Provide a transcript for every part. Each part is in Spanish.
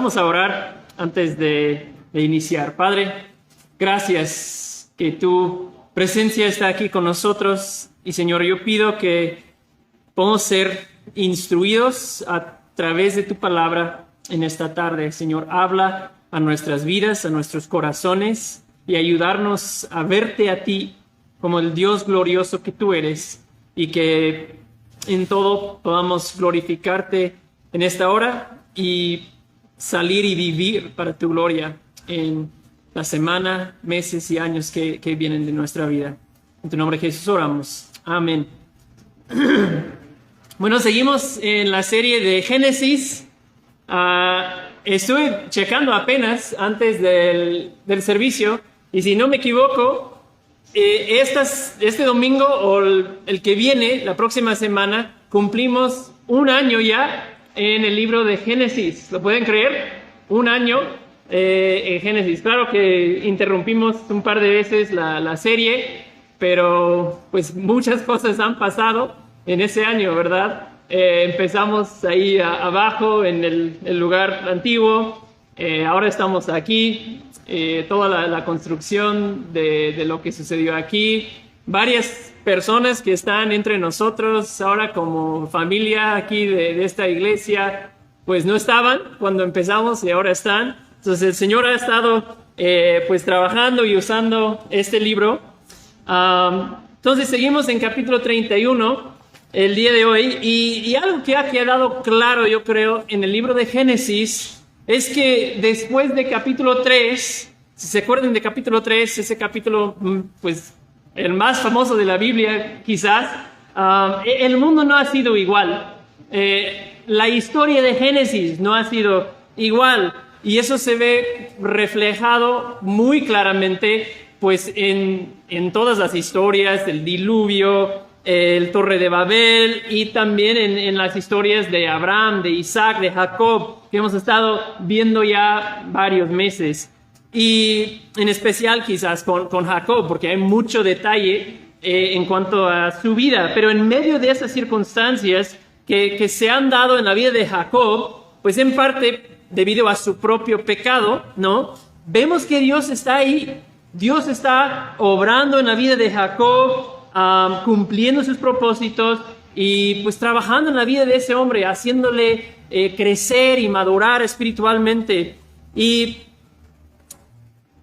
Vamos a orar antes de iniciar. Padre, gracias que tu presencia está aquí con nosotros. Y Señor, yo pido que podamos ser instruidos a través de tu palabra en esta tarde. Señor, habla a nuestras vidas, a nuestros corazones y ayudarnos a verte a ti como el Dios glorioso que tú eres, y que en todo podamos glorificarte en esta hora y salir y vivir para tu gloria en la semana, meses y años que vienen de nuestra vida. En tu nombre, Jesús, oramos. Amén. Bueno, seguimos en la serie de Génesis. Estuve checando apenas antes del servicio, y si no me equivoco, este domingo o el que viene, la próxima semana, cumplimos un año ya en el libro de Génesis. ¿Lo pueden creer? Un año en Génesis. Claro que interrumpimos un par de veces la serie, pero pues muchas cosas han pasado en ese año, ¿verdad? Empezamos ahí abajo en el lugar antiguo, ahora estamos aquí, toda la construcción de lo que sucedió aquí, varias personas que están entre nosotros ahora como familia aquí de esta iglesia, pues no estaban cuando empezamos y ahora están. Entonces el Señor ha estado pues trabajando y usando este libro. Entonces seguimos en capítulo 31 el día de hoy, y algo que ha quedado claro, yo creo, en el libro de Génesis es que después de capítulo 3, si se acuerdan de capítulo 3, ese capítulo pues el más famoso de la Biblia quizás, el mundo no ha sido igual. La historia de Génesis no ha sido igual, y eso se ve reflejado muy claramente pues en todas las historias del diluvio, el Torre de Babel, y también en las historias de Abraham, de Isaac, de Jacob, que hemos estado viendo ya varios meses. Y en especial quizás con Jacob, porque hay mucho detalle en cuanto a su vida. Pero en medio de esas circunstancias que se han dado en la vida de Jacob, pues en parte debido a su propio pecado, ¿no? Vemos que Dios está ahí. Dios está obrando en la vida de Jacob, cumpliendo sus propósitos y pues trabajando en la vida de ese hombre, haciéndole crecer y madurar espiritualmente. Y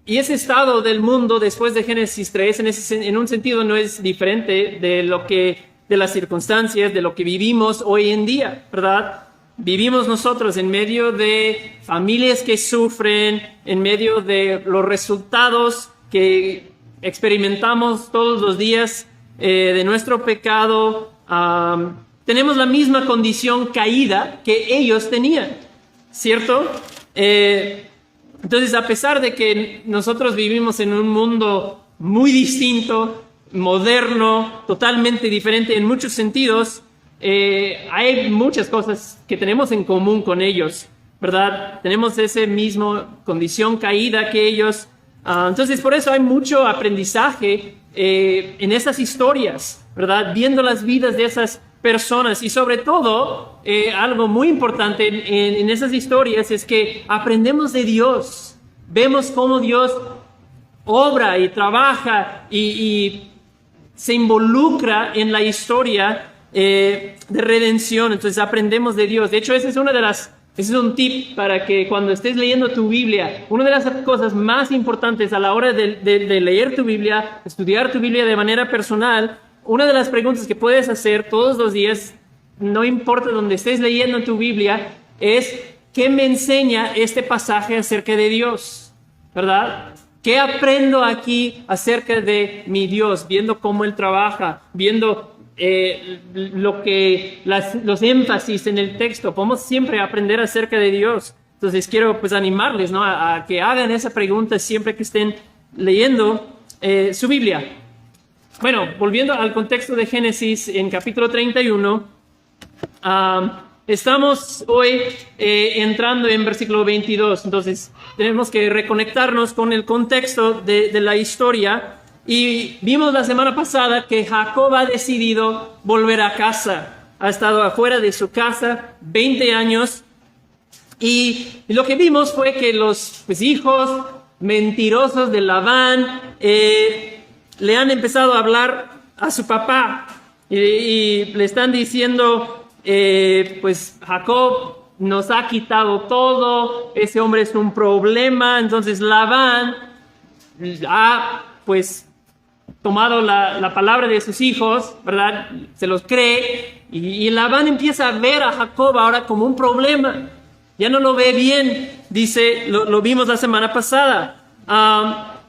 ese estado del mundo después de Génesis 3, en un sentido, no es diferente de las circunstancias, de lo que vivimos hoy en día, ¿verdad? Vivimos nosotros en medio de familias que sufren, en medio de los resultados que experimentamos todos los días de nuestro pecado. Tenemos la misma condición caída que ellos tenían, ¿cierto? Entonces, a pesar de que nosotros vivimos en un mundo muy distinto, moderno, totalmente diferente en muchos sentidos, hay muchas cosas que tenemos en común con ellos, ¿verdad? Tenemos esa misma condición caída que ellos. Entonces, por eso hay mucho aprendizaje en esas historias, ¿verdad? Viendo las vidas de esas personas, y sobre todo, algo muy importante en esas historias es que aprendemos de Dios. Vemos cómo Dios obra y trabaja y se involucra en la historia de redención. Entonces aprendemos de Dios. De hecho, ese es un tip para que cuando estés leyendo tu Biblia, una de las cosas más importantes a la hora de leer tu Biblia, estudiar tu Biblia de manera personal, una de las preguntas que puedes hacer todos los días, no importa dónde estés leyendo tu Biblia, es ¿qué me enseña este pasaje acerca de Dios? ¿Verdad? ¿Qué aprendo aquí acerca de mi Dios? Viendo cómo Él trabaja, viendo los énfasis en el texto. Podemos siempre aprender acerca de Dios. Entonces quiero pues animarles, ¿no? a que hagan esa pregunta siempre que estén leyendo su Biblia. Bueno, volviendo al contexto de Génesis en capítulo 31, estamos hoy entrando en versículo 22. Entonces tenemos que reconectarnos con el contexto de la historia. Y vimos la semana pasada que Jacob ha decidido volver a casa. Ha estado afuera de su casa 20 años Y lo que vimos fue que los hijos mentirosos de Labán le han empezado a hablar a su papá y le están diciendo, pues Jacob nos ha quitado todo, ese hombre es un problema. Entonces Labán ha pues tomado la palabra de sus hijos, ¿verdad? Se los cree y Labán empieza a ver a Jacob ahora como un problema. Ya no lo ve bien, dice, lo vimos la semana pasada.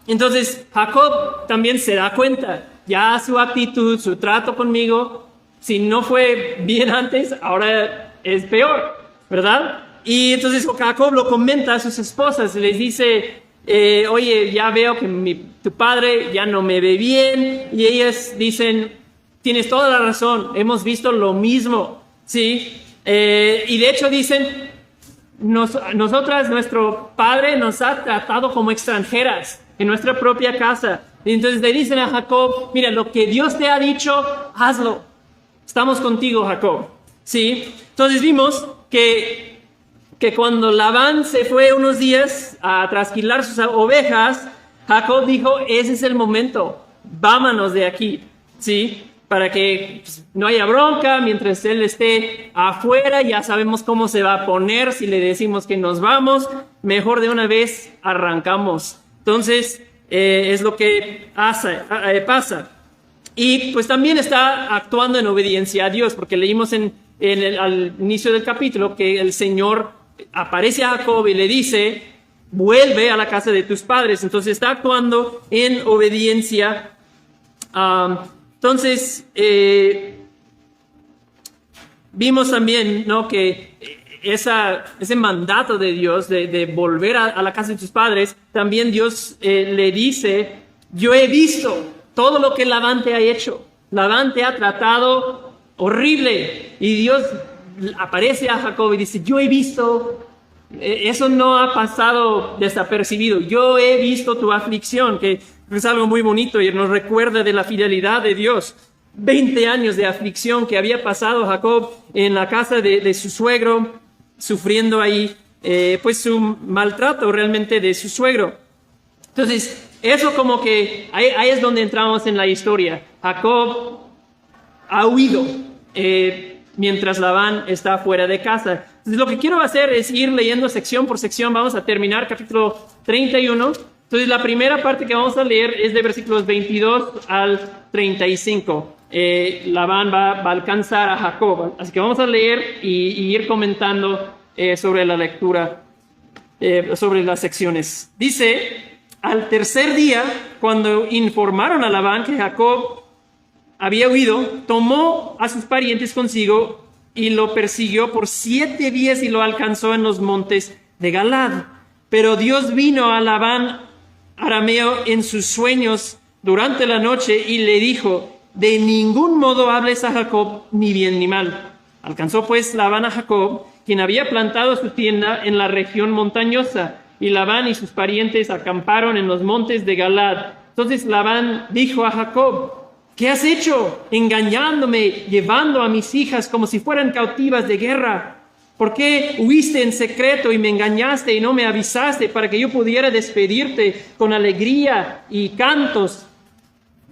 Entonces Jacob también se da cuenta, ya su actitud, su trato conmigo, si no fue bien antes, ahora es peor, ¿verdad? Y entonces Jacob lo comenta a sus esposas, les dice, oye, ya veo que tu padre ya no me ve bien. Y ellas dicen, tienes toda la razón, hemos visto lo mismo, ¿sí? Y de hecho dicen, nosotras, nuestro padre nos ha tratado como extranjeras en nuestra propia casa. Y entonces le dicen a Jacob, mira, lo que Dios te ha dicho, hazlo. Estamos contigo, Jacob. ¿Sí? Entonces vimos que cuando Labán se fue unos días a trasquilar sus ovejas, Jacob dijo, ese es el momento, vámonos de aquí, ¿sí? Para que no haya bronca, mientras él esté afuera, ya sabemos cómo se va a poner, si le decimos que nos vamos, mejor de una vez arrancamos. Entonces, es lo que pasa. Y pues también está actuando en obediencia a Dios, porque leímos al inicio del capítulo que el Señor aparece a Jacob y le dice, vuelve a la casa de tus padres. Entonces está actuando en obediencia. Entonces, vimos también, ¿no?, que ese mandato de Dios de volver a la casa de tus padres, también Dios le dice, yo he visto todo lo que Labán te ha hecho. Labán te ha tratado horrible. Y Dios aparece a Jacob y dice, yo he visto, eso no ha pasado desapercibido. Yo he visto tu aflicción, que es algo muy bonito y nos recuerda de la fidelidad de Dios. 20 años de aflicción que había pasado Jacob en la casa de su suegro, sufriendo ahí pues su maltrato realmente de su suegro. Entonces, eso como que ahí es donde entramos en la historia. Jacob ha huido mientras Labán está fuera de casa. Entonces, lo que quiero hacer es ir leyendo sección por sección. Vamos a terminar capítulo 31. Entonces, la primera parte que vamos a leer es de versículos 22 al 35. Labán va a alcanzar a Jacob. Así que vamos a leer y ir comentando sobre la lectura, sobre las secciones. Dice, al tercer día, cuando informaron a Labán que Jacob había huido, tomó a sus parientes consigo y lo persiguió por 7 días y lo alcanzó en los montes de Galaad. Pero Dios vino a Labán arameo en sus sueños durante la noche y le dijo, de ningún modo hables a Jacob ni bien ni mal. Alcanzó pues Labán a Jacob, quien había plantado su tienda en la región montañosa, y Labán y sus parientes acamparon en los montes de Galaad. Entonces Labán dijo a Jacob, ¿qué has hecho? Engañándome, llevando a mis hijas como si fueran cautivas de guerra. ¿Por qué huiste en secreto y me engañaste y no me avisaste para que yo pudiera despedirte con alegría y cantos,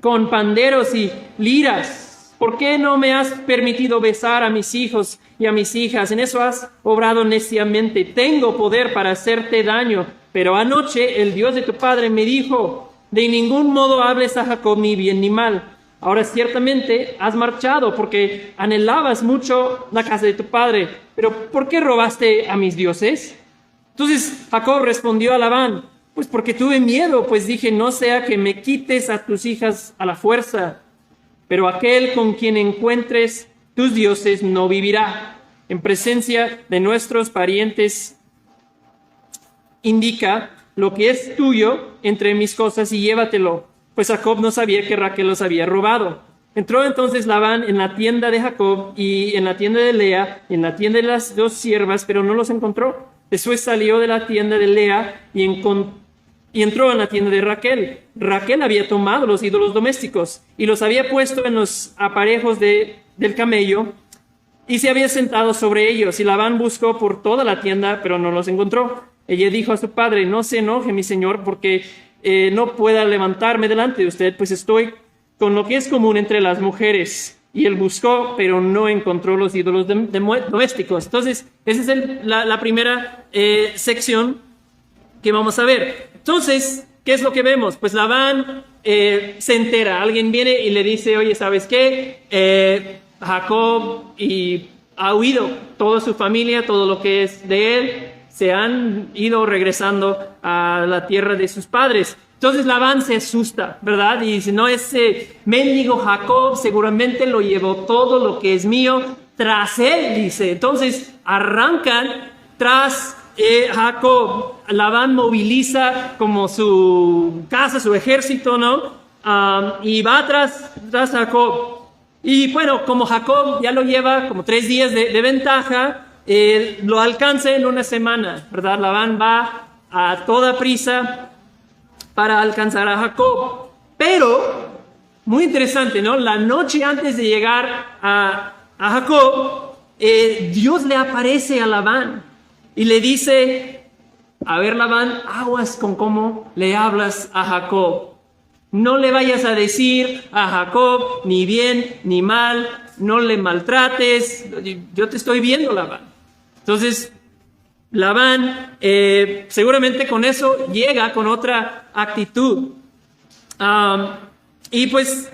con panderos y liras? ¿Por qué no me has permitido besar a mis hijos y a mis hijas? En eso has obrado neciamente. Tengo poder para hacerte daño, pero anoche el Dios de tu padre me dijo, de ningún modo hables a Jacob ni bien ni mal. Ahora ciertamente has marchado porque anhelabas mucho la casa de tu padre, pero ¿por qué robaste a mis dioses? Entonces Jacob respondió a Labán, pues porque tuve miedo, pues dije, no sea que me quites a tus hijas a la fuerza. Pero aquel con quien encuentres tus dioses no vivirá. En presencia de nuestros parientes indica lo que es tuyo entre mis cosas y llévatelo. Pues Jacob no sabía que Raquel los había robado. Entró entonces Labán en la tienda de Jacob y en la tienda de Lea, y en la tienda de las 2 siervas, pero no los encontró. Después salió de la tienda de Lea y entró en la tienda de Raquel. Raquel había tomado los ídolos domésticos y los había puesto en los aparejos del camello y se había sentado sobre ellos. Y Labán buscó por toda la tienda, pero no los encontró. Ella dijo a su padre: no se enoje, mi señor, porque no pueda levantarme delante de usted, pues estoy con lo que es común entre las mujeres. Y él buscó, pero no encontró los ídolos domésticos. Entonces, esa es la primera sección que vamos a ver. Entonces, ¿qué es lo que vemos? Pues Labán se entera. Alguien viene y le dice: oye, ¿sabes qué? Jacob ha huido. Toda su familia, todo lo que es de él, se han ido regresando a la tierra de sus padres. Entonces Labán se asusta, ¿verdad? Y dice: no, ese mendigo Jacob seguramente lo llevó todo lo que es mío tras él, dice. Entonces arrancan tras Jacob. Labán moviliza como su casa, su ejército, ¿no? Y va tras Jacob. Y bueno, como Jacob ya lo lleva como 3 días de ventaja, lo alcanza en una semana, ¿verdad? Labán va a toda prisa para alcanzar a Jacob. Pero, muy interesante, ¿no? La noche antes de llegar a Jacob, Dios le aparece a Labán y le dice: a ver, Labán, aguas con cómo le hablas a Jacob. No le vayas a decir a Jacob ni bien ni mal, no le maltrates. Yo te estoy viendo, Labán. Entonces, Labán seguramente con eso llega con otra actitud. Y pues,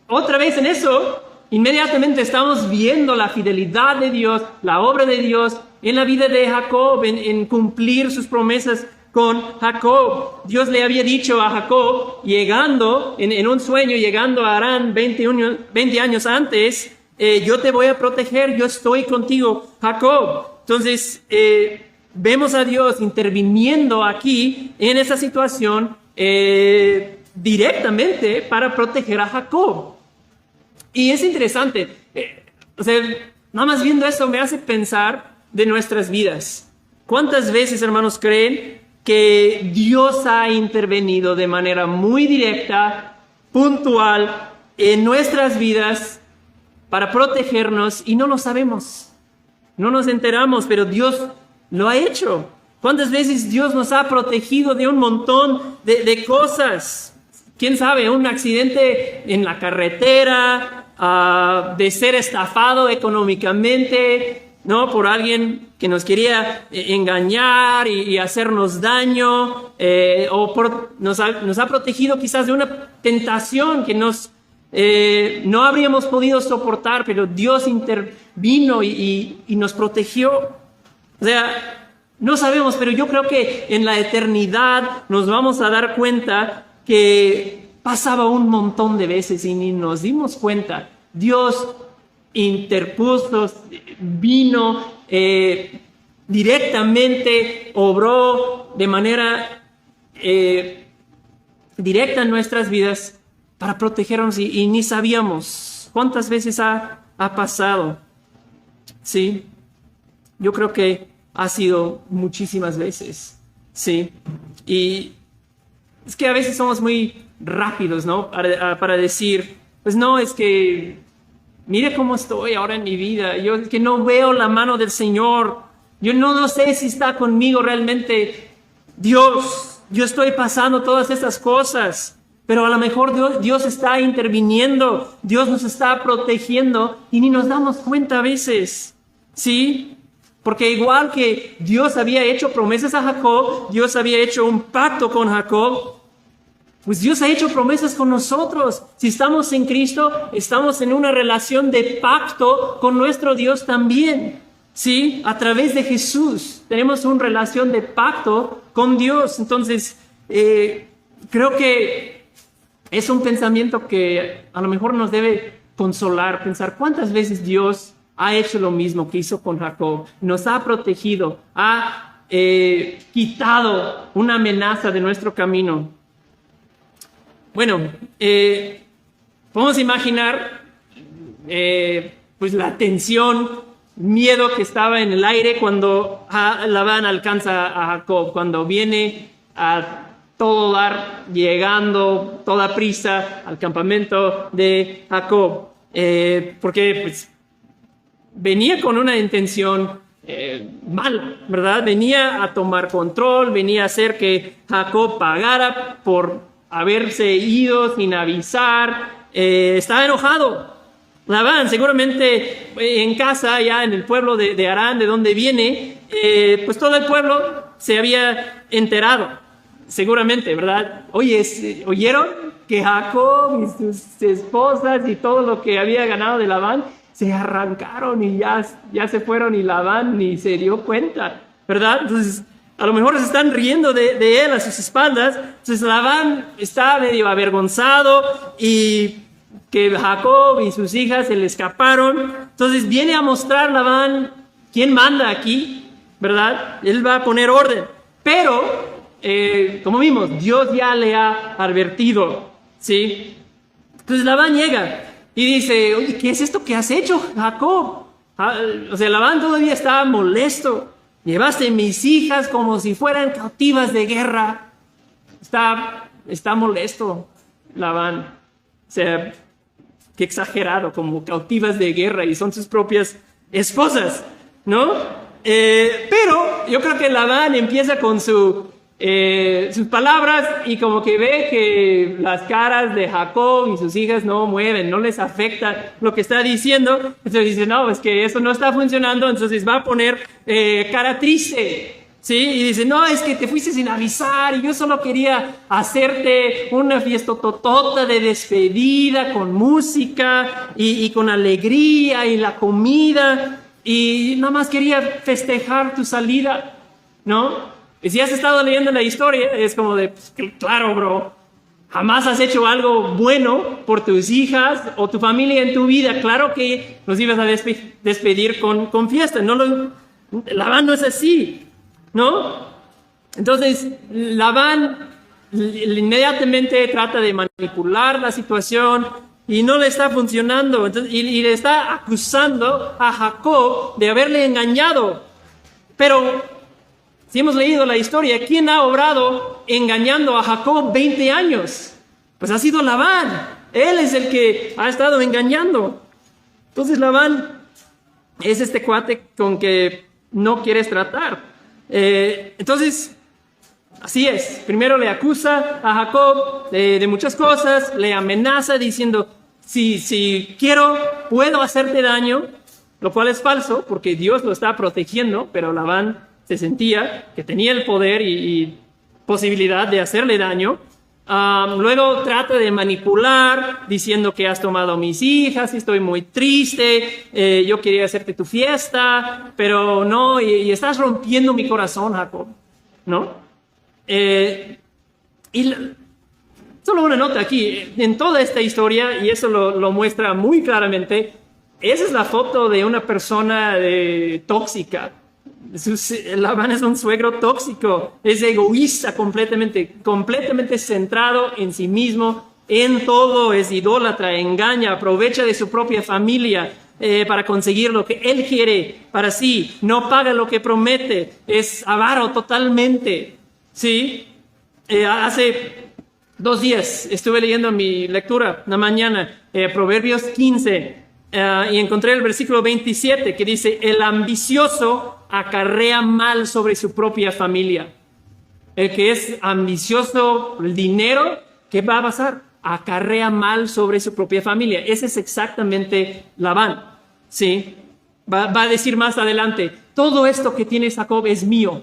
otra vez en eso, inmediatamente estamos viendo la fidelidad de Dios, la obra de Dios en la vida de Jacob, en cumplir sus promesas con Jacob. Dios le había dicho a Jacob, llegando en un sueño, llegando a Harán 20 años antes: yo te voy a proteger, yo estoy contigo, Jacob. Entonces, vemos a Dios interviniendo aquí en esa situación directamente para proteger a Jacob. Y es interesante, o sea, nada más viendo eso me hace pensar de nuestras vidas. ¿Cuántas veces, hermanos, creen que Dios ha intervenido de manera muy directa, puntual, en nuestras vidas para protegernos y no lo sabemos? No nos enteramos, pero Dios lo ha hecho. ¿Cuántas veces Dios nos ha protegido de un montón de cosas? ¿Quién sabe? Un accidente en la carretera, de ser estafado económicamente, ¿no? Por alguien que nos quería engañar y hacernos daño, nos ha protegido quizás de una tentación que no habríamos podido soportar, pero Dios intervino y nos protegió. O sea, no sabemos, pero yo creo que en la eternidad nos vamos a dar cuenta que pasaba un montón de veces y ni nos dimos cuenta. Dios interpuso, vino directamente, obró de manera directa en nuestras vidas para protegernos y ni sabíamos. ¿Cuántas veces ha pasado? Sí, yo creo que ha sido muchísimas veces. Sí, y es que a veces somos muy rápidos, ¿no? Para decir, pues no, es que mire cómo estoy ahora en mi vida. Yo es que no veo la mano del Señor. Yo no sé si está conmigo realmente Dios. Yo estoy pasando todas estas cosas. Pero a lo mejor Dios está interviniendo, Dios nos está protegiendo y ni nos damos cuenta a veces, ¿sí? Porque igual que Dios había hecho promesas a Jacob, Dios había hecho un pacto con Jacob, pues Dios ha hecho promesas con nosotros. Si estamos en Cristo, estamos en una relación de pacto con nuestro Dios también, ¿sí? A través de Jesús tenemos una relación de pacto con Dios. Entonces, creo que es un pensamiento que a lo mejor nos debe consolar, pensar cuántas veces Dios ha hecho lo mismo que hizo con Jacob, nos ha protegido, ha quitado una amenaza de nuestro camino. Bueno, podemos imaginar pues la tensión, miedo que estaba en el aire cuando Labán alcanza a Jacob, cuando viene a todo dar, llegando toda prisa al campamento de Jacob, porque pues venía con una intención mala, ¿verdad? Venía a tomar control, venía a hacer que Jacob pagara por haberse ido sin avisar. Estaba enojado. Labán, seguramente en casa, ya en el pueblo de Harán, de donde viene, pues todo el pueblo se había enterado, seguramente, ¿verdad? Oye, ¿oyeron que Jacob y sus esposas y todo lo que había ganado de Labán se arrancaron y ya se fueron y Labán ni se dio cuenta, ¿verdad? Entonces, a lo mejor se están riendo de él a sus espaldas. Entonces Labán está medio avergonzado y que Jacob y sus hijas se le escaparon. Entonces viene a mostrar Labán quién manda aquí, ¿verdad? Él va a poner orden. Pero, como vimos, Dios ya le ha advertido, ¿sí? Entonces Labán llega y dice, oye, ¿qué es esto que has hecho, Jacob? O sea, Labán todavía estaba molesto. Llevaste mis hijas como si fueran cautivas de guerra. Está molesto, Labán. O sea, qué exagerado, como cautivas de guerra y son sus propias esposas, ¿no? Pero yo creo que Labán empieza con sus palabras y como que ve que las caras de Jacob y sus hijas no mueven, no les afecta lo que está diciendo. Entonces dice, no, es que eso no está funcionando, entonces va a poner cara triste. ¿Sí? Y dice, no, es que te fuiste sin avisar y yo solo quería hacerte una fiesta totota de despedida con música y con alegría y la comida y nada más quería festejar tu salida, ¿no? Y si has estado leyendo la historia, es como de, pues, claro, bro, jamás has hecho algo bueno por tus hijas o tu familia en tu vida, claro que los ibas a despedir con fiesta, Labán no es así, ¿no? Entonces, Labán inmediatamente trata de manipular la situación y no le está funcionando. Entonces, y le está acusando a Jacob de haberle engañado. Pero, si hemos leído la historia, ¿quién ha obrado engañando a Jacob 20 años? Pues ha sido Labán. Él es el que ha estado engañando. Entonces, Labán es este cuate con que no quieres tratar. Entonces, así es. Primero le acusa a Jacob de muchas cosas, le amenaza diciendo, si quiero, puedo hacerte daño, lo cual es falso porque Dios lo está protegiendo, pero Labán se sentía que tenía el poder y posibilidad de hacerle daño. Luego trata de manipular diciendo que has tomado a mis hijas y estoy muy triste, yo quería hacerte tu fiesta, pero no, y estás rompiendo mi corazón, Jacob, ¿no? Solo una nota aquí, en toda esta historia, y eso lo muestra muy claramente, esa es la foto de una persona tóxica. Labán es un suegro tóxico, es egoísta completamente centrado en sí mismo, en todo, es idólatra, engaña, aprovecha de su propia familia para conseguir lo que él quiere para sí, no paga lo que promete, es avaro totalmente, ¿sí? Hace 2 días estuve leyendo mi lectura, una mañana, Proverbios 15, y encontré el versículo 27 que dice, el ambicioso acarrea mal sobre su propia familia. El que es ambicioso, el dinero, ¿qué va a pasar? Acarrea mal sobre su propia familia. Ese es exactamente Labán, ¿sí? Va a decir más adelante, todo esto que tiene Jacob es mío.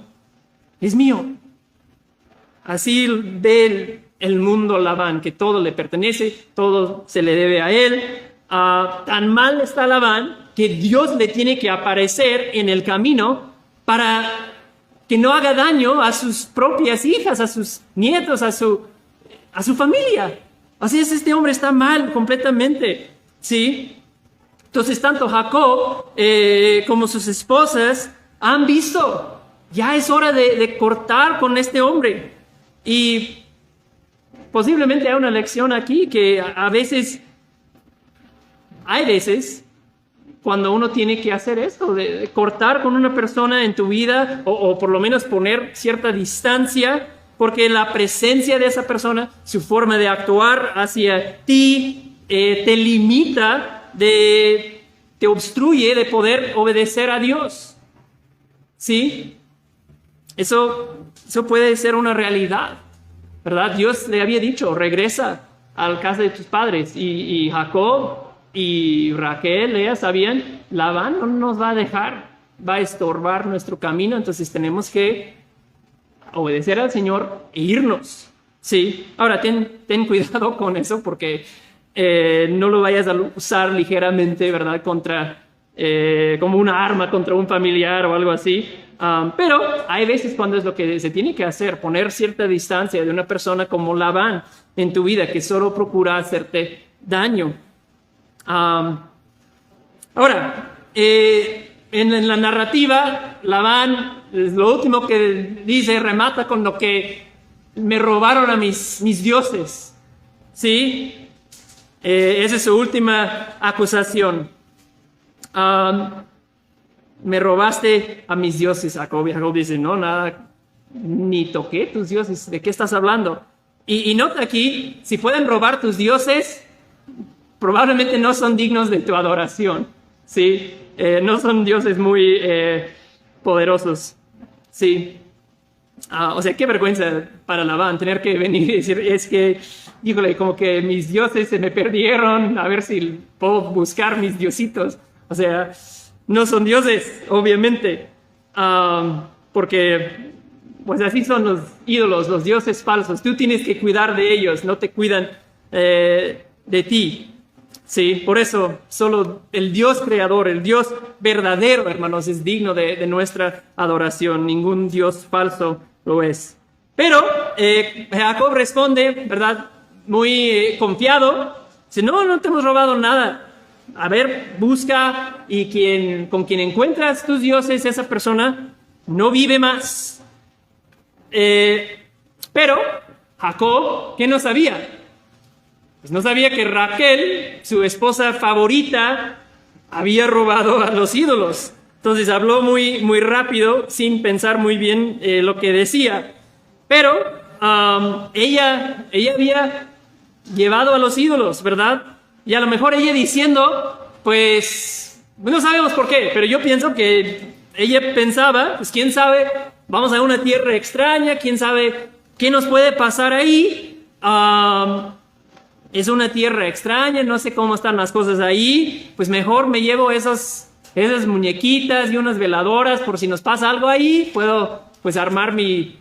Así ve el mundo Labán, que todo le pertenece, todo se le debe a él. Tan mal está Labán que Dios le tiene que aparecer en el camino para que no haga daño a sus propias hijas, a sus nietos, a su familia. Así es, este hombre está mal completamente, ¿sí? Entonces, tanto Jacob como sus esposas han visto, ya es hora de cortar con este hombre. Y posiblemente hay una lección aquí que hay veces cuando uno tiene que hacer esto, de cortar con una persona en tu vida o por lo menos poner cierta distancia, porque la presencia de esa persona, su forma de actuar hacia ti, te limita de te obstruye de poder obedecer a Dios. ¿Sí? Eso puede ser una realidad, ¿verdad? Dios le había dicho, regresa a la casa de tus padres. Y Jacob y Raquel, Lea, sabían, Labán no nos va a dejar, va a estorbar nuestro camino, entonces tenemos que obedecer al Señor e irnos. Sí, ahora ten cuidado con eso porque no lo vayas a usar ligeramente, ¿verdad? Como una arma contra un familiar o algo así. Pero hay veces cuando es lo que se tiene que hacer, poner cierta distancia de una persona como Labán en tu vida que solo procura hacerte daño. Ahora, en la narrativa, Labán, lo último que dice, remata con lo que me robaron a mis dioses. ¿Sí? Esa es su última acusación. Me robaste a mis dioses, Jacob. Y Jacob dice, no, nada, ni toqué tus dioses. ¿De qué estás hablando? Y nota aquí, si pueden robar tus dioses, probablemente no son dignos de tu adoración. ¿Sí? No son dioses muy poderosos. Sí. O sea, qué vergüenza para Labán tener que venir y decir, es que, híjole, como que mis dioses se me perdieron, a ver si puedo buscar mis diositos. O sea, no son dioses, obviamente, porque pues así son los ídolos, los dioses falsos. Tú tienes que cuidar de ellos, no te cuidan de ti. Sí, por eso solo el Dios creador, el Dios verdadero, hermanos, es digno de nuestra adoración. Ningún Dios falso lo es. Pero Jacob responde, ¿verdad? Muy confiado. Dice, no te hemos robado nada. A ver, busca y con quien encuentras tus dioses, esa persona no vive más. Pero Jacob, ¿qué no sabía? Pues no sabía que Raquel, su esposa favorita, había robado a los ídolos. Entonces habló muy, muy rápido, sin pensar muy bien lo que decía. Pero ella había llevado a los ídolos, ¿verdad? Y a lo mejor ella diciendo, pues, no sabemos por qué, pero yo pienso que ella pensaba, pues quién sabe, vamos a una tierra extraña, quién sabe qué nos puede pasar ahí. Es una tierra extraña, no sé cómo están las cosas ahí, pues mejor me llevo esas muñequitas y unas veladoras por si nos pasa algo ahí, puedo pues armar mis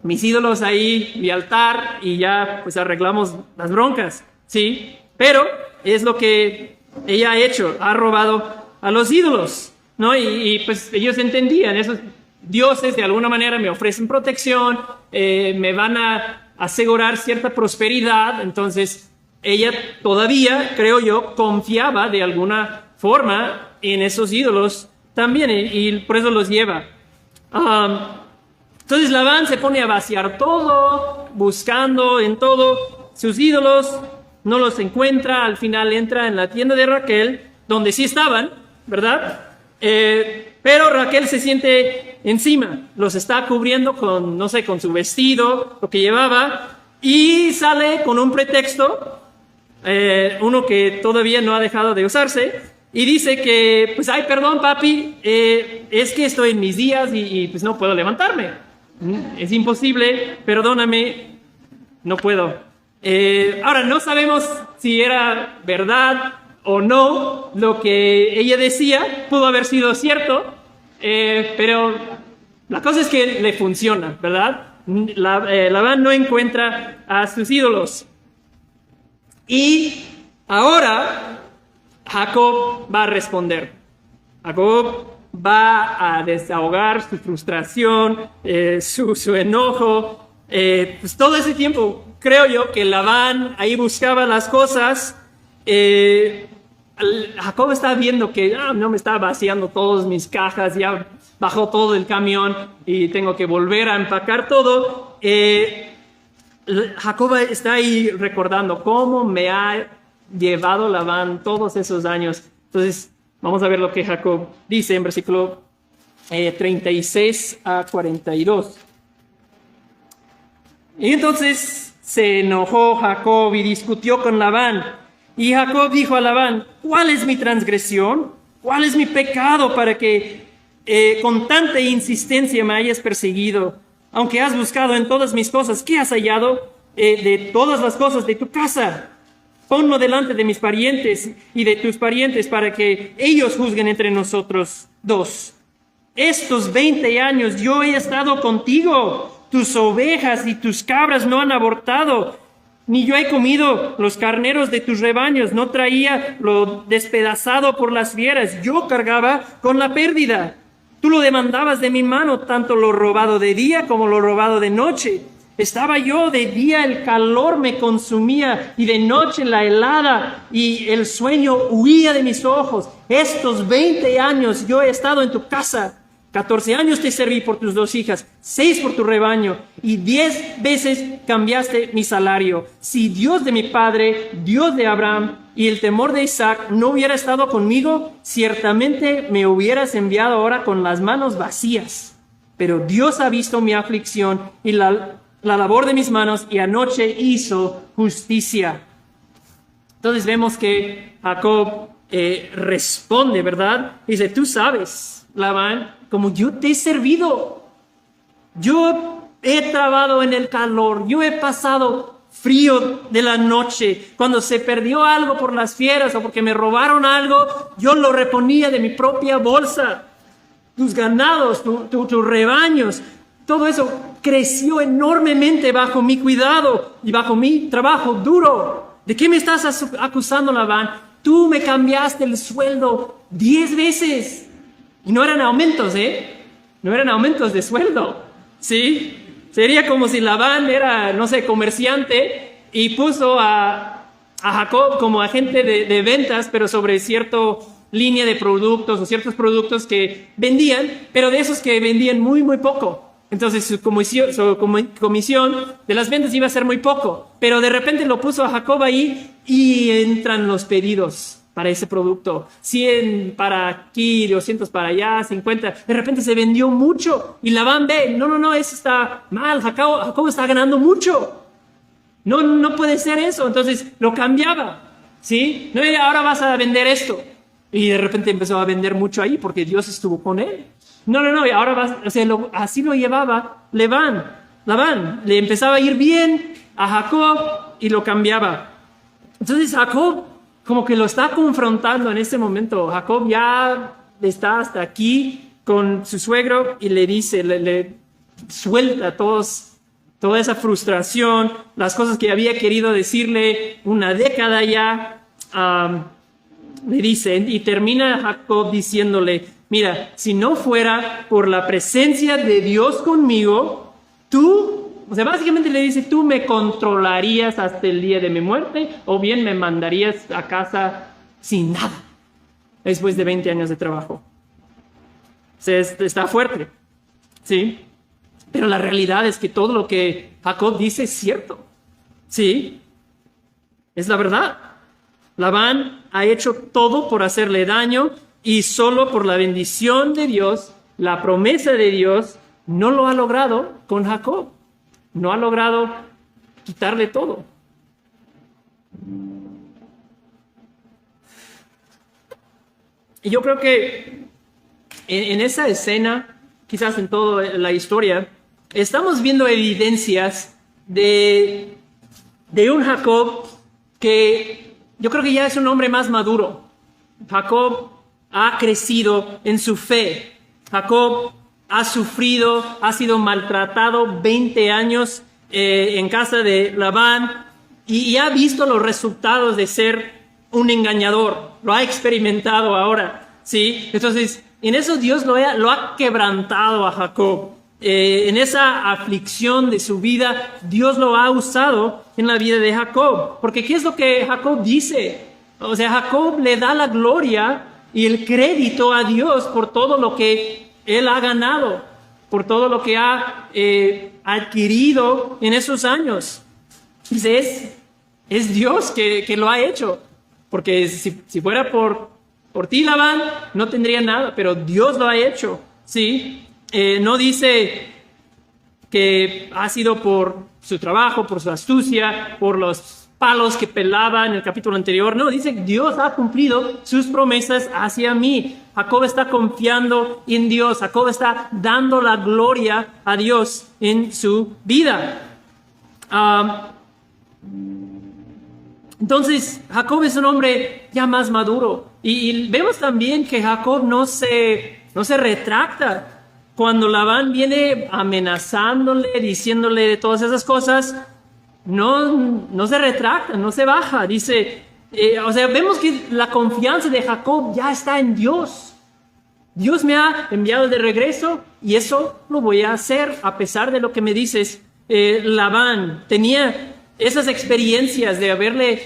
ídolos ahí, mi altar y ya pues arreglamos las broncas, ¿sí? Pero es lo que ella ha hecho, ha robado a los ídolos, ¿no? Y pues ellos entendían, esos dioses de alguna manera me ofrecen protección, me van a asegurar cierta prosperidad, entonces ella todavía, creo yo, confiaba de alguna forma en esos ídolos también y por eso los lleva. Entonces Labán se pone a vaciar todo, buscando en todo sus ídolos, no los encuentra, al final entra en la tienda de Raquel, donde sí estaban, ¿verdad? Pero Raquel se siente encima, los está cubriendo con, no sé, con su vestido, lo que llevaba, y sale con un pretexto, uno que todavía no ha dejado de usarse, y dice que, pues, ay, perdón, papi, es que estoy en mis días y pues no puedo levantarme. Es imposible, perdóname, no puedo. Ahora, no sabemos si era verdad o no lo que ella decía, pudo haber sido cierto, pero la cosa es que le funciona, ¿verdad? Labán no encuentra a sus ídolos. Y ahora Jacob va a responder. Jacob va a desahogar su frustración, su enojo. Pues todo ese tiempo creo yo que Labán ahí buscaba las cosas. Jacob estaba viendo que no me estaba vaciando todas mis cajas, ya bajó todo el camión y tengo que volver a empacar todo. Jacob está ahí recordando cómo me ha llevado Labán todos esos años. Entonces vamos a ver lo que Jacob dice en versículo 36 a 42. Y entonces se enojó Jacob y discutió con Labán. Y Jacob dijo a Labán, ¿cuál es mi transgresión? ¿Cuál es mi pecado para que con tanta insistencia me hayas perseguido? Aunque has buscado en todas mis cosas, ¿qué has hallado de todas las cosas de tu casa? Ponlo delante de mis parientes y de tus parientes para que ellos juzguen entre nosotros dos. Estos 20 años yo he estado contigo. Tus ovejas y tus cabras no han abortado, ni yo he comido los carneros de tus rebaños. No traía lo despedazado por las fieras. Yo cargaba con la pérdida. Tú lo demandabas de mi mano, tanto lo robado de día como lo robado de noche. Estaba yo de día, el calor me consumía, y de noche la helada, y el sueño huía de mis ojos. Estos 20 años yo he estado en tu casa. 14 años te serví por tus 2 hijas, 6 por tu rebaño, y 10 veces cambiaste mi salario. Si Dios de mi padre, Dios de Abraham y el temor de Isaac no hubiera estado conmigo, ciertamente me hubieras enviado ahora con las manos vacías. Pero Dios ha visto mi aflicción y la labor de mis manos, y anoche hizo justicia. Entonces vemos que Jacob responde, ¿verdad? Dice, tú sabes, Labán, como yo te he servido. Yo he trabajado en el calor, yo he pasado frío de la noche. Cuando se perdió algo por las fieras o porque me robaron algo, yo lo reponía de mi propia bolsa. Tus ganados, tus rebaños, todo eso creció enormemente bajo mi cuidado y bajo mi trabajo duro. ¿De qué me estás acusando, Labán? Tú me cambiaste el sueldo 10 veces. Y no eran aumentos, no eran aumentos de sueldo, ¿sí? Sería como si Labán era, no sé, comerciante y puso a Jacob como agente de ventas, pero sobre cierta línea de productos o ciertos productos que vendían, pero de esos que vendían muy, muy poco. Entonces su comisión de las ventas iba a ser muy poco, pero de repente lo puso a Jacob ahí y entran los pedidos para ese producto. 100 para aquí, 200 para allá, 50. De repente se vendió mucho y Labán ve, no, eso está mal, Jacob está ganando mucho. No puede ser eso. Entonces lo cambiaba, ¿sí? No, ahora vas a vender esto. Y de repente empezó a vender mucho ahí porque Dios estuvo con él. No, ahora vas, o sea, así lo llevaba Labán. Le empezaba a ir bien a Jacob y lo cambiaba. Entonces Jacob como que lo está confrontando en este momento. Jacob ya está hasta aquí con su suegro y le dice, le suelta toda esa frustración, las cosas que había querido decirle una década ya. Le dice, y termina Jacob diciéndole, mira, si no fuera por la presencia de Dios conmigo, o sea, básicamente le dice, tú me controlarías hasta el día de mi muerte, o bien me mandarías a casa sin nada, después de 20 años de trabajo. O sea, está fuerte, ¿sí? Pero la realidad es que todo lo que Jacob dice es cierto, ¿sí? Es la verdad. Labán ha hecho todo por hacerle daño, y solo por la bendición de Dios, la promesa de Dios, no lo ha logrado con Jacob. No ha logrado quitarle todo. Y yo creo que en esa escena, quizás en toda la historia, estamos viendo evidencias de un Jacob que yo creo que ya es un hombre más maduro. Jacob ha crecido en su fe. Jacob ha sufrido, ha sido maltratado 20 años en casa de Labán y ha visto los resultados de ser un engañador. Lo ha experimentado ahora, ¿sí? Entonces, en eso Dios lo ha quebrantado a Jacob. En esa aflicción de su vida, Dios lo ha usado en la vida de Jacob. Porque ¿qué es lo que Jacob dice? O sea, Jacob le da la gloria y el crédito a Dios por todo lo que él ha ganado, por todo lo que ha adquirido en esos años. Dice, es Dios que lo ha hecho. Porque si fuera por ti, Labán, no tendría nada, pero Dios lo ha hecho, ¿sí? No dice que ha sido por su trabajo, por su astucia, por los palos que pelaba en el capítulo anterior. No, dice, Dios ha cumplido sus promesas hacia mí. Jacob está confiando en Dios. Jacob está dando la gloria a Dios en su vida. Entonces, Jacob es un hombre ya más maduro. Y vemos también que Jacob no se retracta. Cuando Labán viene amenazándole, diciéndole de todas esas cosas, no se retracta, no se baja. Dice, vemos que la confianza de Jacob ya está en Dios. Dios me ha enviado de regreso y eso lo voy a hacer a pesar de lo que me dices. Labán tenía esas experiencias de haberle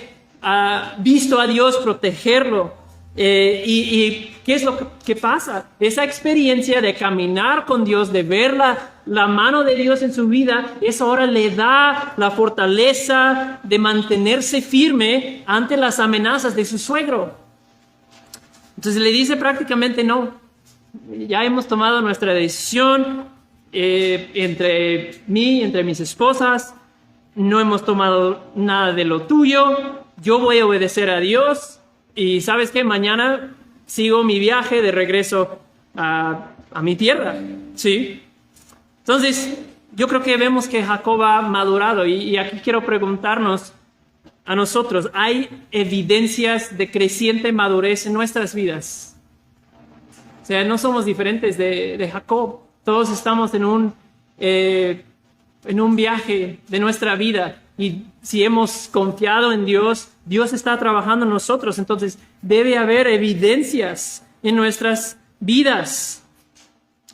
visto a Dios protegerlo. ¿Y qué es lo que pasa? Esa experiencia de caminar con Dios, de ver la mano de Dios en su vida, eso ahora le da la fortaleza de mantenerse firme ante las amenazas de su suegro. Entonces le dice prácticamente no. Ya hemos tomado nuestra decisión entre mis esposas. No hemos tomado nada de lo tuyo. Yo voy a obedecer a Dios. Y ¿sabes qué? Mañana sigo mi viaje de regreso a mi tierra. ¿Sí? Entonces, yo creo que vemos que Jacob ha madurado. Y aquí quiero preguntarnos a nosotros, ¿hay evidencias de creciente madurez en nuestras vidas? O sea, no somos diferentes de Jacob. Todos estamos en un viaje de nuestra vida. Y si hemos confiado en Dios, Dios está trabajando en nosotros. Entonces, debe haber evidencias en nuestras vidas.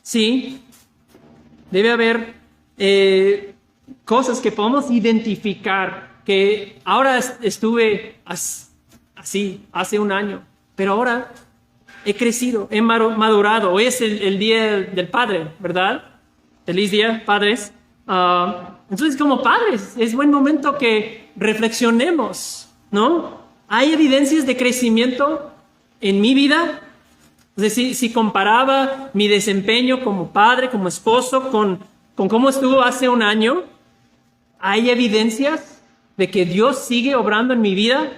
¿Sí? Debe haber cosas que podamos identificar. Que ahora estuve así, hace un año. Pero ahora he crecido, he madurado. Hoy es el Día del Padre, ¿verdad? Feliz día, padres. Entonces, como padres, es buen momento que reflexionemos, ¿no? ¿Hay evidencias de crecimiento en mi vida? O sea, si comparaba mi desempeño como padre, como esposo, con cómo estuvo hace un año, ¿hay evidencias de que Dios sigue obrando en mi vida?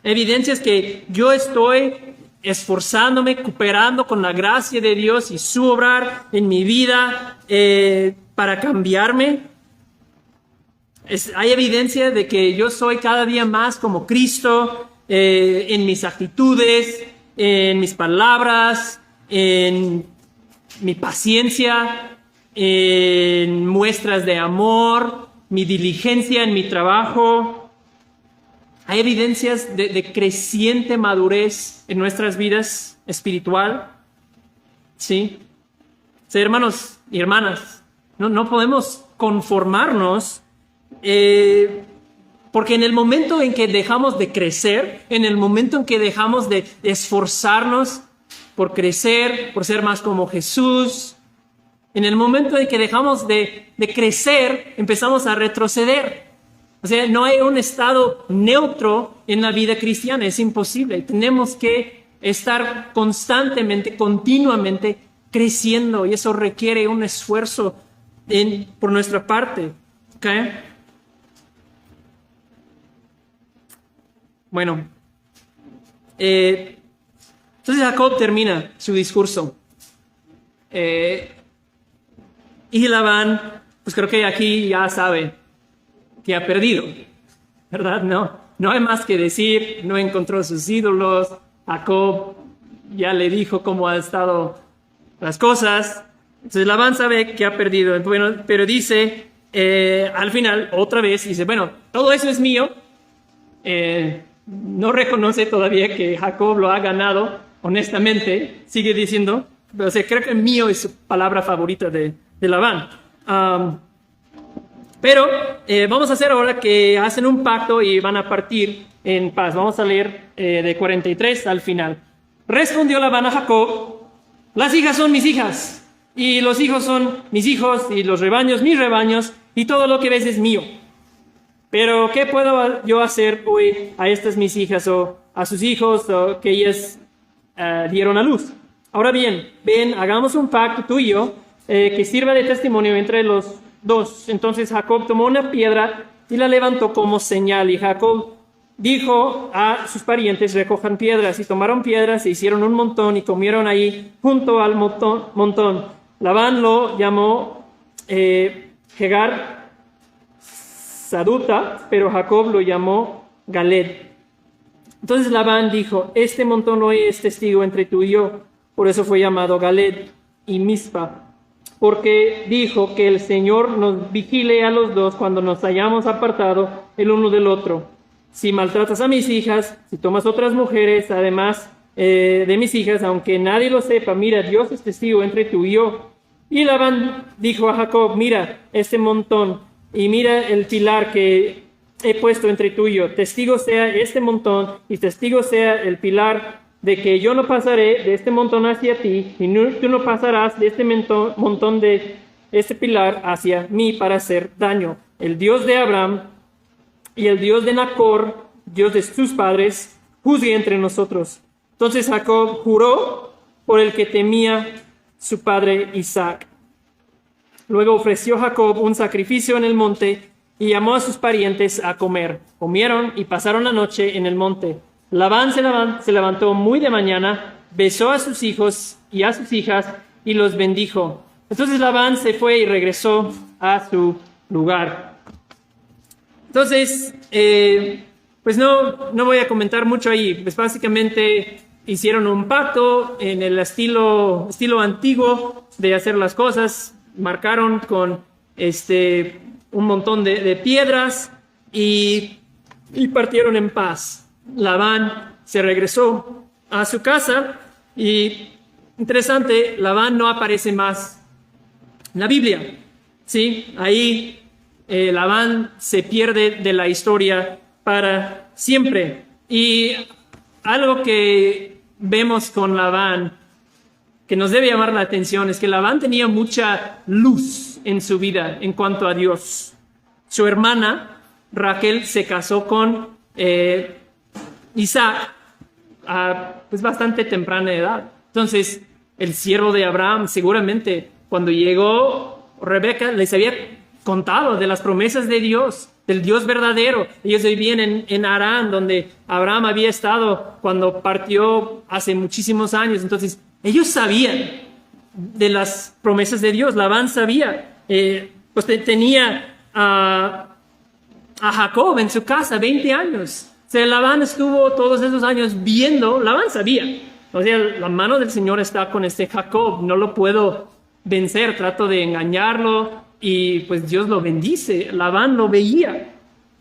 Evidencias que yo estoy esforzándome, cooperando con la gracia de Dios y su obrar en mi vida para cambiarme. Hay evidencia de que yo soy cada día más como Cristo en mis actitudes, en mis palabras, en mi paciencia, en muestras de amor, mi diligencia en mi trabajo. Hay evidencias de creciente madurez en nuestras vidas espiritual. ¿Sí? Sí, hermanos y hermanas, no podemos conformarnos porque en el momento en que dejamos de crecer, en el momento en que dejamos de esforzarnos por crecer, por ser más como Jesús, en el momento en que dejamos de crecer, empezamos a retroceder. O sea, no hay un estado neutro en la vida cristiana, es imposible. Tenemos que estar constantemente, continuamente creciendo y eso requiere un esfuerzo por nuestra parte. ¿Okay? Bueno, entonces Jacob termina su discurso. Y Labán, pues creo que aquí ya sabe que ha perdido, ¿verdad? No hay más que decir, no encontró sus ídolos. Jacob ya le dijo cómo han estado las cosas. Entonces Labán sabe que ha perdido. Bueno, pero dice, al final, otra vez, dice, bueno, todo eso es mío. No reconoce todavía que Jacob lo ha ganado, honestamente. Sigue diciendo, o sea, creo que mío es su palabra favorita de Labán. Pero vamos a hacer ahora que hacen un pacto y van a partir en paz. Vamos a leer de 43 al final. Respondió Labán a Jacob, las hijas son mis hijas, y los hijos son mis hijos, y los rebaños mis rebaños, y todo lo que ves es mío. Pero ¿qué puedo yo hacer hoy a estas mis hijas o a sus hijos o que ellas dieron a luz? Ahora bien, ven, hagamos un pacto tú y yo que sirva de testimonio entre los dos. Entonces Jacob tomó una piedra y la levantó como señal. Y Jacob dijo a sus parientes, recojan piedras, y tomaron piedras, e hicieron un montón, y comieron ahí junto al montón. Labán lo llamó Jegar Saduta, pero Jacob lo llamó Galed. Entonces Labán dijo, este montón hoy es testigo entre tú y yo. Por eso fue llamado Galed y Mizpa, porque dijo que el Señor nos vigile a los dos cuando nos hayamos apartado el uno del otro. Si maltratas a mis hijas, si tomas otras mujeres, además de mis hijas, aunque nadie lo sepa, mira, Dios es testigo entre tú y yo. Y Labán dijo a Jacob, mira este montón y mira el pilar que he puesto entre tú y yo. Testigo sea este montón y testigo sea el pilar de que yo no pasaré de este montón hacia ti y tú no pasarás de este montón de este pilar hacia mí para hacer daño. El Dios de Abraham y el Dios de Nacor, Dios de sus padres, juzgue entre nosotros. Entonces Jacob juró por el que temía su padre Isaac. Luego ofreció Jacob un sacrificio en el monte y llamó a sus parientes a comer. Comieron y pasaron la noche en el monte. Labán se levantó muy de mañana, besó a sus hijos y a sus hijas y los bendijo. Entonces Labán se fue y regresó a su lugar. Entonces, pues no voy a comentar mucho ahí. Pues básicamente hicieron un pacto en el estilo antiguo de hacer las cosas. Marcaron con un montón de piedras y partieron en paz. Labán se regresó a su casa y, interesante, Labán no aparece más en la Biblia. ¿Sí? Ahí Labán se pierde de la historia para siempre. Y algo que vemos con Labán que nos debe llamar la atención es que Labán tenía mucha luz en su vida en cuanto a Dios. Su hermana Raquel se casó con Isaac a pues bastante temprana edad. Entonces el siervo de Abraham seguramente cuando llegó Rebeca les había contado de las promesas de Dios, del Dios verdadero. Ellos vivían en Harán, donde Abraham había estado cuando partió hace muchísimos años. Entonces ellos sabían de las promesas de Dios. Labán sabía, pues tenía a Jacob en su casa 20 años. O sea, Labán estuvo todos esos años viendo, Labán sabía. O sea, la mano del Señor está con este Jacob, no lo puedo vencer, trato de engañarlo y pues Dios lo bendice. Labán lo veía,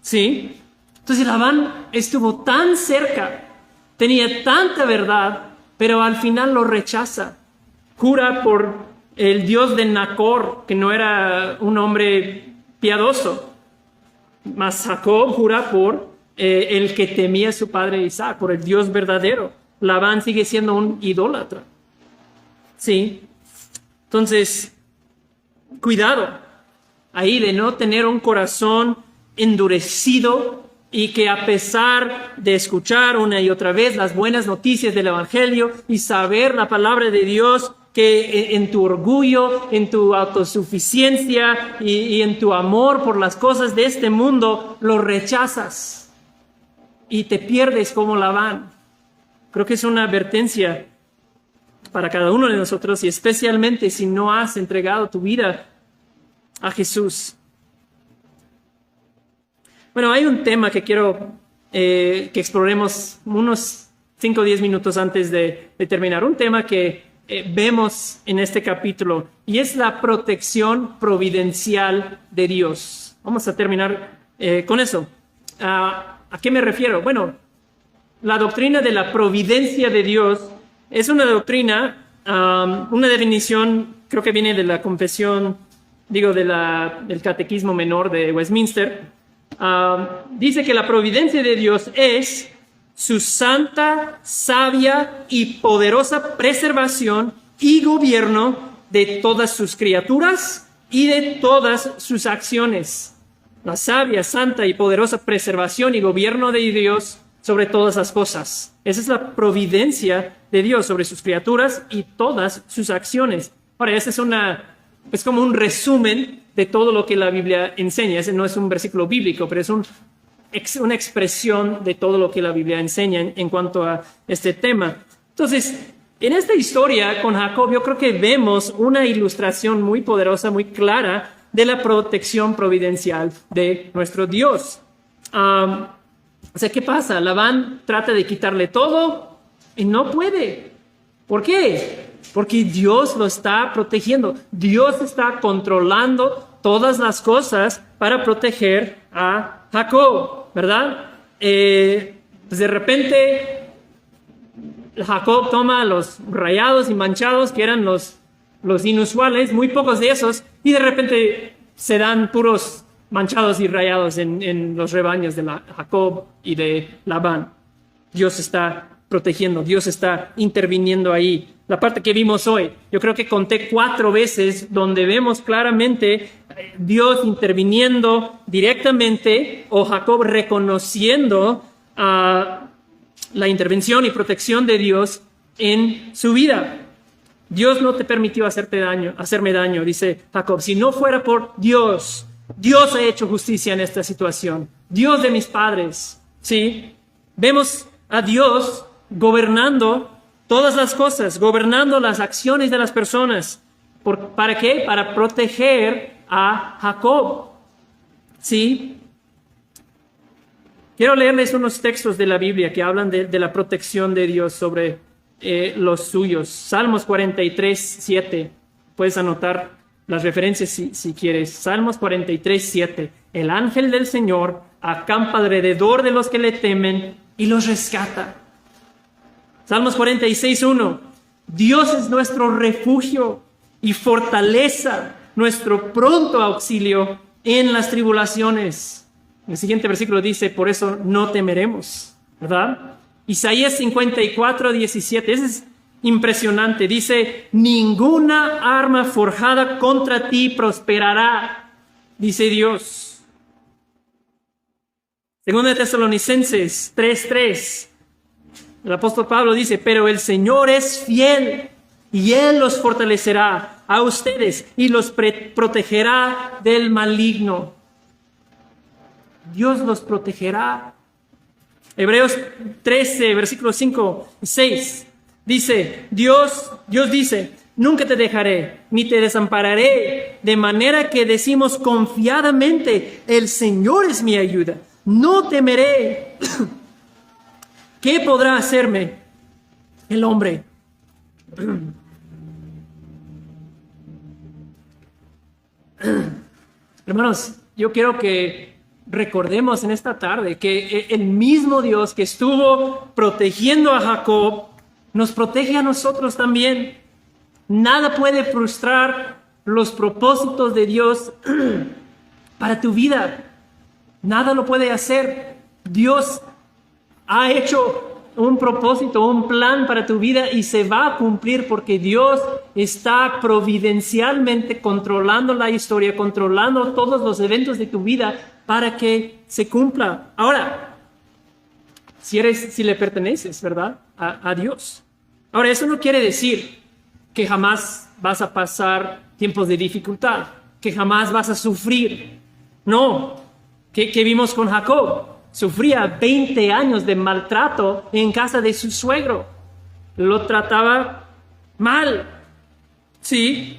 ¿sí? Entonces Labán estuvo tan cerca, tenía tanta verdad, pero al final lo rechaza. Jura por el Dios de Nacor, que no era un hombre piadoso. Mas Jacob jura por el que temía a su padre Isaac, por el Dios verdadero. Labán sigue siendo un idólatra. Sí. Entonces, cuidado ahí de no tener un corazón endurecido y que a pesar de escuchar una y otra vez las buenas noticias del Evangelio y saber la palabra de Dios, que en tu orgullo, en tu autosuficiencia y en tu amor por las cosas de este mundo, lo rechazas y te pierdes como Labán. Creo que es una advertencia para cada uno de nosotros y especialmente si no has entregado tu vida a Jesús. Bueno, hay un tema que quiero que exploremos unos 5 o 10 minutos antes de terminar. Un tema que vemos en este capítulo y es la protección providencial de Dios. Vamos a terminar con eso. ¿A qué me refiero? Bueno, la doctrina de la providencia de Dios es una doctrina, una definición, creo que viene de la confesión, del Catequismo Menor de Westminster. Dice que la providencia de Dios es su santa, sabia y poderosa preservación y gobierno de todas sus criaturas y de todas sus acciones. La sabia, santa y poderosa preservación y gobierno de Dios sobre todas las cosas. Esa es la providencia de Dios sobre sus criaturas y todas sus acciones. Ahora, esa es una es como un resumen de todo lo que la Biblia enseña. Ese no es un versículo bíblico, pero es una expresión de todo lo que la Biblia enseña en cuanto a este tema. Entonces, en esta historia con Jacob, yo creo que vemos una ilustración muy poderosa, muy clara de la protección providencial de nuestro Dios. O sea, ¿qué pasa? Labán trata de quitarle todo y no puede. ¿Por qué? Porque Dios lo está protegiendo. Dios está controlando todas las cosas para proteger a Jacob, ¿verdad? Pues de repente Jacob toma los rayados y manchados, que eran los inusuales, muy pocos de esos, y de repente se dan puros manchados y rayados en los rebaños de Jacob y de Labán. Dios está protegiendo, Dios está interviniendo ahí. La parte que vimos hoy, yo creo que conté 4 veces donde vemos claramente Dios interviniendo directamente o Jacob reconociendo la intervención y protección de Dios en su vida. Dios no te permitió hacerme daño, dice Jacob. Si no fuera por Dios, Dios ha hecho justicia en esta situación. Dios de mis padres, ¿sí? Vemos a Dios gobernando todas las cosas, gobernando las acciones de las personas. ¿Para qué? Para proteger a Jacob, ¿sí? Quiero leerles unos textos de la Biblia que hablan de la protección de Dios sobre los suyos. Salmos 43, 7. Puedes anotar las referencias si quieres. Salmos 43, 7. El ángel del Señor acampa alrededor de los que le temen y los rescata. Salmos 46, 1. Dios es nuestro refugio y fortaleza, nuestro pronto auxilio en las tribulaciones. El siguiente versículo dice, por eso no temeremos, ¿verdad? Isaías 54, 17, ese es impresionante. Dice, ninguna arma forjada contra ti prosperará, dice Dios. Segunda de Tesalonicenses 3:3, el apóstol Pablo dice, pero el Señor es fiel y Él los fortalecerá a ustedes y los protegerá del maligno. Dios los protegerá. Hebreos 13, versículos 5 y 6, dice, Dios dice, nunca te dejaré, ni te desampararé, de manera que decimos confiadamente, el Señor es mi ayuda, no temeré. ¿Qué podrá hacerme el hombre? Hermanos, yo quiero que recordemos en esta tarde que el mismo Dios que estuvo protegiendo a Jacob nos protege a nosotros también. Nada puede frustrar los propósitos de Dios para tu vida. Nada lo puede hacer. Dios ha hecho un propósito, un plan para tu vida y se va a cumplir porque Dios está providencialmente controlando la historia, controlando todos los eventos de tu vida para que se cumpla. Ahora, si le perteneces, ¿verdad? A Dios. Ahora, eso no quiere decir que jamás vas a pasar tiempos de dificultad, que jamás vas a sufrir. No, que vimos con Jacob. Sufría 20 años de maltrato en casa de su suegro. Lo trataba mal, sí,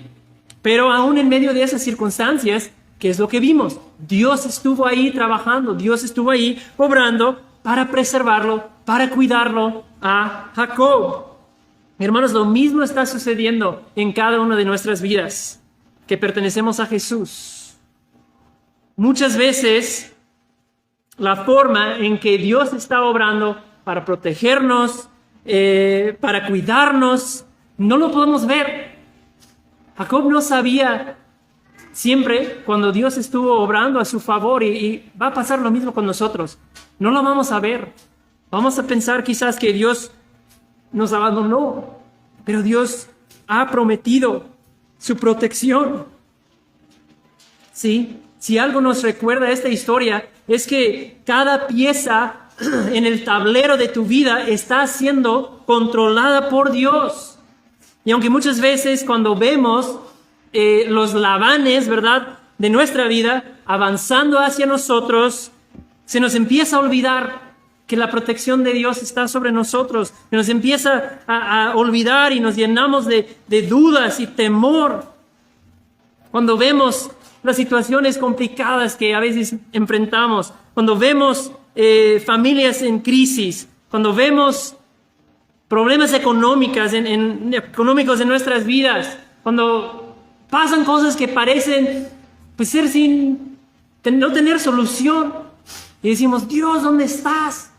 pero aún en medio de esas circunstancias, ¿qué es lo que vimos? Dios estuvo ahí trabajando, Dios estuvo ahí obrando para preservarlo, para cuidarlo a Jacob. Hermanos, lo mismo está sucediendo en cada una de nuestras vidas que pertenecemos a Jesús. Muchas veces la forma en que Dios está obrando para protegernos, para cuidarnos, no lo podemos ver. Jacob no sabía siempre cuando Dios estuvo obrando a su favor y va a pasar lo mismo con nosotros. No lo vamos a ver. Vamos a pensar quizás que Dios nos abandonó, pero Dios ha prometido su protección. ¿Sí? Si algo nos recuerda esta historia es que cada pieza en el tablero de tu vida está siendo controlada por Dios. Y aunque muchas veces cuando vemos los Labanes, ¿verdad?, de nuestra vida, avanzando hacia nosotros, se nos empieza a olvidar que la protección de Dios está sobre nosotros. Se nos empieza a olvidar y nos llenamos de dudas y temor. Cuando vemos las situaciones complicadas que a veces enfrentamos, cuando vemos familias en crisis, cuando vemos problemas económicos en nuestras vidas, cuando pasan cosas que parecen pues ser no tener solución, y decimos, Dios, ¿dónde estás?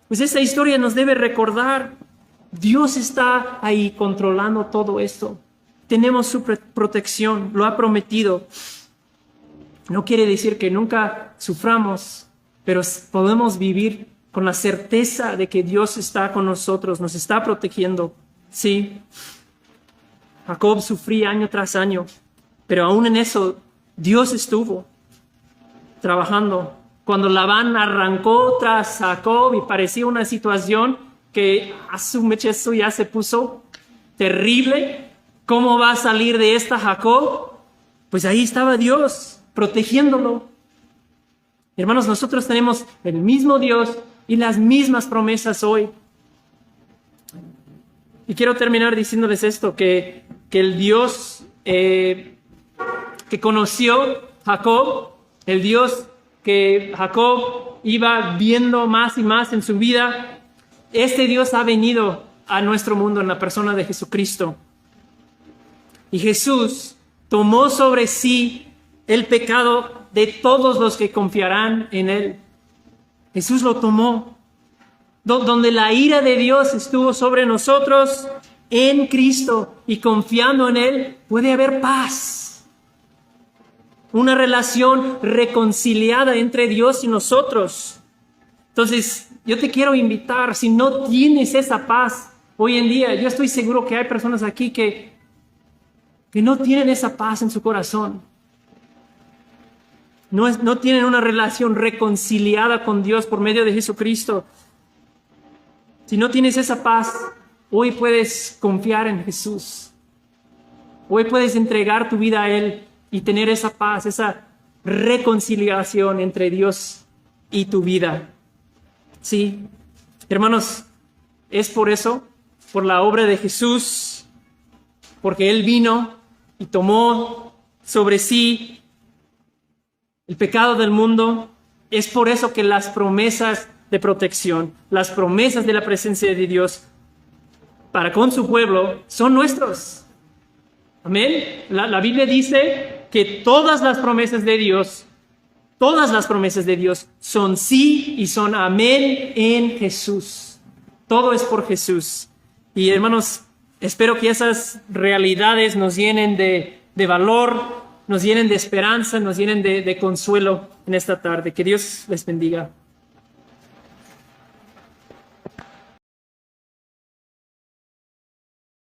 Pues esta historia nos debe recordar, Dios está ahí controlando todo esto. Tenemos su protección, lo ha prometido. No quiere decir que nunca suframos, pero podemos vivir con la certeza de que Dios está con nosotros, nos está protegiendo. Sí, Jacob sufría año tras año, pero aún en eso Dios estuvo trabajando. Cuando Labán arrancó tras Jacob y parecía una situación que a su mecha ya se puso terrible, ¿cómo va a salir de esta Jacob? Pues ahí estaba Dios protegiéndolo. Hermanos, nosotros tenemos el mismo Dios y las mismas promesas hoy. Y quiero terminar diciéndoles esto, que el Dios que conoció Jacob, el Dios que Jacob iba viendo más y más en su vida, este Dios ha venido a nuestro mundo en la persona de Jesucristo. Y Jesús tomó sobre sí el pecado de todos los que confiarán en Él. Jesús lo tomó. Donde la ira de Dios estuvo sobre nosotros, en Cristo y confiando en Él, puede haber paz. Una relación reconciliada entre Dios y nosotros. Entonces, yo te quiero invitar, si no tienes esa paz hoy en día, yo estoy seguro que hay personas aquí que no tienen esa paz en su corazón. No tienen una relación reconciliada con Dios por medio de Jesucristo. Si no tienes esa paz, hoy puedes confiar en Jesús. Hoy puedes entregar tu vida a Él y tener esa paz, esa reconciliación entre Dios y tu vida. Sí, hermanos, es por eso, por la obra de Jesús, porque Él vino y tomó sobre sí el pecado del mundo. Es por eso que las promesas de protección, las promesas de la presencia de Dios para con su pueblo son nuestros. Amén. La Biblia dice que todas las promesas de Dios son sí y son amén en Jesús. Todo es por Jesús. Y hermanos, espero que esas realidades nos llenen de valor, nos llenen de esperanza, nos llenen de consuelo en esta tarde. Que Dios les bendiga.